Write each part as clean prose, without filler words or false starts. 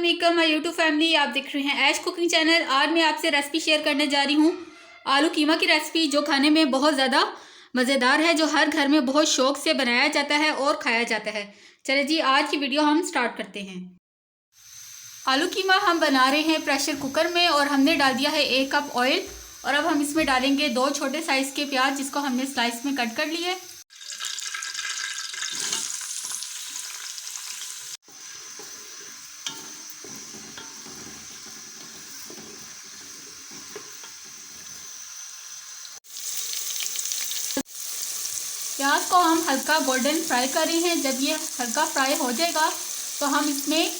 वालेकुम my YouTube family. आप देख रहे हैं ऐश कुकिंग चैनल। आज मैं आपसे रेसिपी शेयर करने जा रही हूँ आलू कीमा की रेसिपी, जो खाने में बहुत ज़्यादा मज़ेदार है, जो हर घर में बहुत शौक से बनाया जाता है और खाया जाता है। चलिए जी, आज की वीडियो हम स्टार्ट करते हैं। आलू कीमा हम बना रहे हैं प्रेशर कुकर में और हमने डाल दिया है 1 कप ऑयल। और अब हम इसमें डालेंगे 2 छोटे साइज़ के प्याज, जिसको हमने स्लाइस में कट कर लिए। प्याज को हम हल्का गोल्डन फ्राई कर रहे हैं। जब ये हल्का फ्राई हो जाएगा तो हम इसमें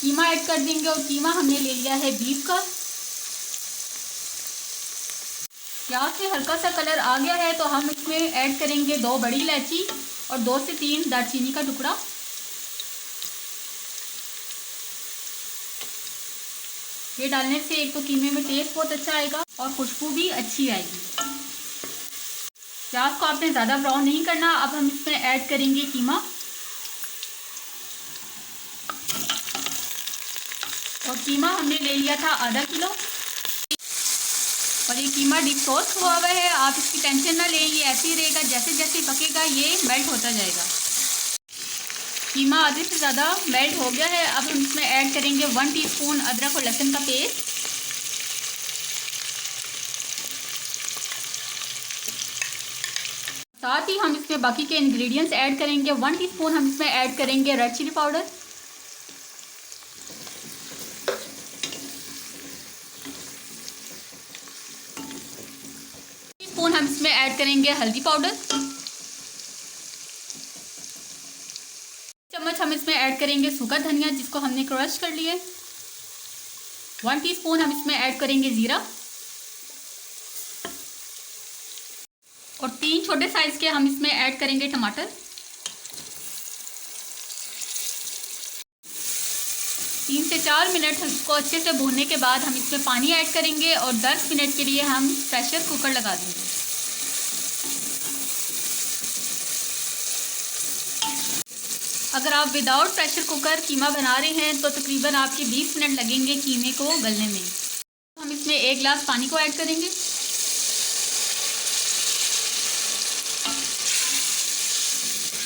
कीमा ऐड कर देंगे। और कीमा हमने ले लिया है बीफ का। प्याज से हल्का सा कलर आ गया है तो हम इसमें ऐड करेंगे 2 बड़ी इलायची और 2 से 3 दालचीनी का टुकड़ा। ये डालने से एक तो कीमे में टेस्ट बहुत अच्छा आएगा और खुशबू भी अच्छी आएगी। प्याज को आपने ज़्यादा ब्राउन नहीं करना। अब हम इसमें ऐड करेंगे कीमा। और कीमा हमने ले लिया था आधा किलो। और ये कीमा डीप रोस्ट हुआ हुआ है, आप इसकी टेंशन ना लें, ये ऐसे ही रहेगा। जैसे जैसे पकेगा ये मेल्ट होता जाएगा। कीमा आधे से ज़्यादा मेल्ट हो गया है। अब हम इसमें ऐड करेंगे 1 टीस्पून अदरक और लहसुन का पेस्ट। साथ ही हम इसमें बाकी के इंग्रेडिएंट्स ऐड करेंगे। 1 टीस्पून हम इसमें ऐड करेंगे रेड चिली पाउडर। टीस्पून हम इसमें ऐड करेंगे हल्दी पाउडर। चम्मच हम इसमें ऐड करेंगे सूखा धनिया, जिसको हमने क्रश कर लिया। 1 टीस्पून हम इसमें ऐड करेंगे जीरा। और 3 छोटे साइज के हम इसमें ऐड करेंगे टमाटर। 3 से 4 मिनट इसको अच्छे से भूनने के बाद हम इसमें पानी ऐड करेंगे और 10 मिनट के लिए हम प्रेशर कुकर लगा देंगे। अगर आप विदाउट प्रेशर कुकर कीमा बना रहे हैं तो तकरीबन आपके 20 मिनट लगेंगे कीमे को गलने में। हम इसमें 1 गिलास पानी को ऐड करेंगे।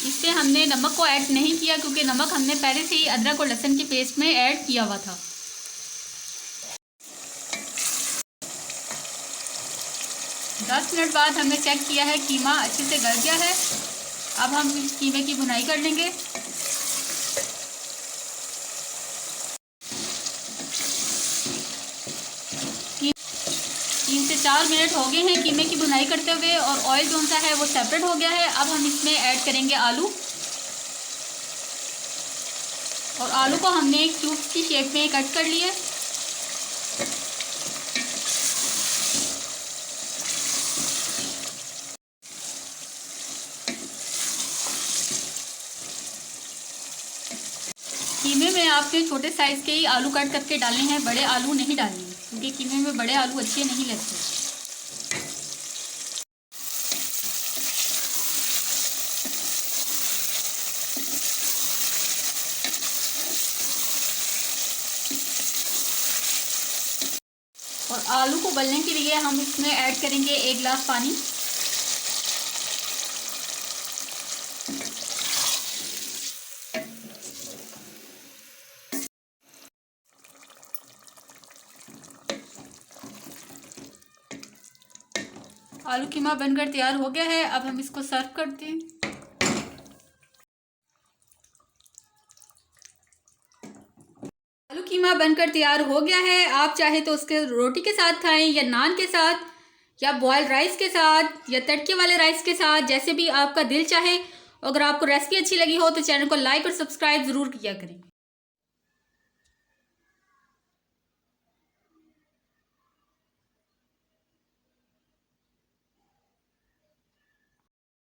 इससे हमने नमक को ऐड नहीं किया, क्योंकि नमक हमने पहले से ही अदरक और लहसुन की पेस्ट में ऐड किया हुआ था। दस मिनट बाद हमने चेक किया है, कीमा अच्छे से गल गया है। अब हम इस कीमे की भुनाई कर लेंगे। तीन से 4 मिनट हो गए हैं कीमे की भुनाई करते हुए और ऑयल जो सा है वो सेपरेट हो गया है। अब हम इसमें ऐड करेंगे आलू। और आलू को हमने क्यूब्स की शेप में कट कर लिया। कीमे में आपके छोटे साइज़ के ही आलू कट करके डालने हैं, बड़े आलू नहीं डालने, क्योंकि कीमे में बड़े आलू अच्छे नहीं लगते। और आलू को उबलने के लिए हम इसमें ऐड करेंगे 1 गिलास पानी। आलू कीमा बनकर तैयार हो गया है। अब हम इसको सर्व करते हैं। आलू कीमा बनकर तैयार हो गया है। आप चाहे तो उसके रोटी के साथ खाएं, या नान के साथ, या बॉइल्ड राइस के साथ, या तड़के वाले राइस के साथ, जैसे भी आपका दिल चाहे। अगर आपको रेसिपी अच्छी लगी हो तो चैनल को लाइक और सब्सक्राइब ज़रूर किया करें।